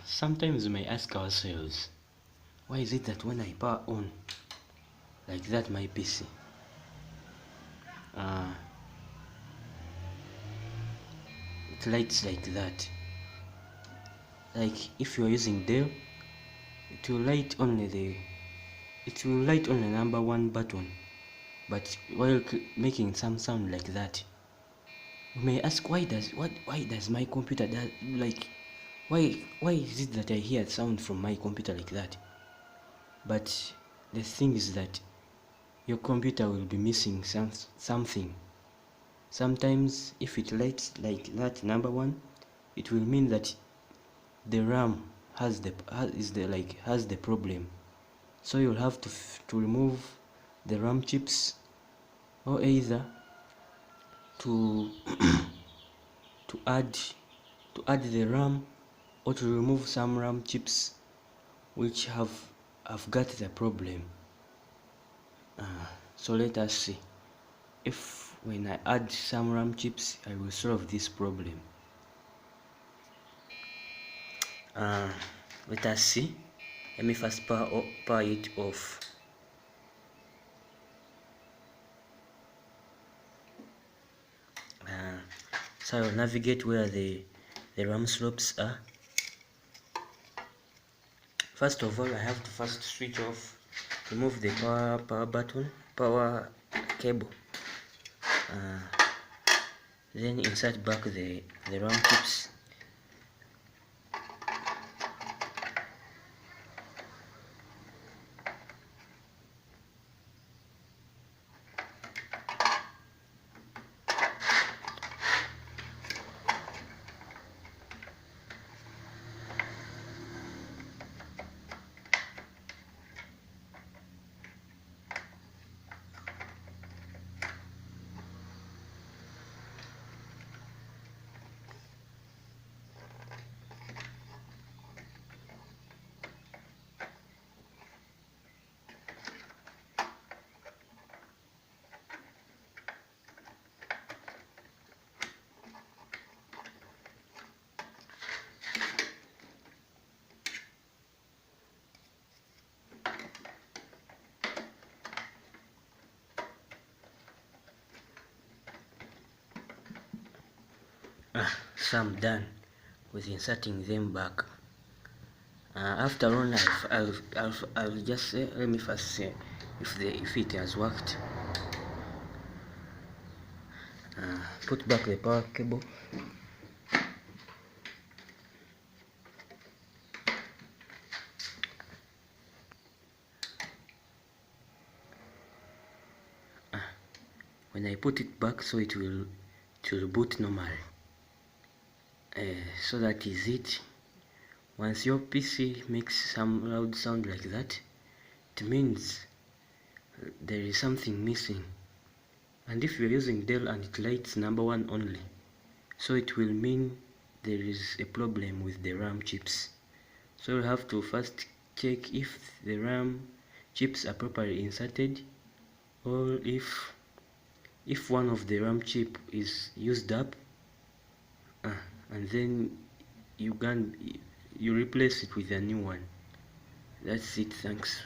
Sometimes we may ask ourselves, why is it that when I power on like that my PC, it lights like that? Like if you are using Dell, it will light only number one button, but while making some sound like that. You may ask, why does my computer why is it that I hear sound from my computer like that? But the thing is that your computer will be missing something. Sometimes if it lights like that number one, it will mean that the RAM has the problem. So you'll have to remove the RAM chips, or either to to add the RAM, or to remove some RAM chips which have got the problem. So let us see if when I add some RAM chips I will solve this problem. Let us see. Let me first power it off. So I'll navigate where the RAM slots are. First of all, I have to first switch off, remove the power cable, then insert back the RAM chips. So I'm done with inserting them back. After all, I'll just say, let me first see if it has worked. Put back the power cable. When I put it back, so it will boot normally. So that is it. Once your PC makes some loud sound like that, it means there is something missing. And if you're using Dell and it lights number one only, so it will mean there is a problem with the RAM chips. So you have to first check if the RAM chips are properly inserted, or if one of the RAM chip is used up, and then you replace it with a new one. That's it. Thanks.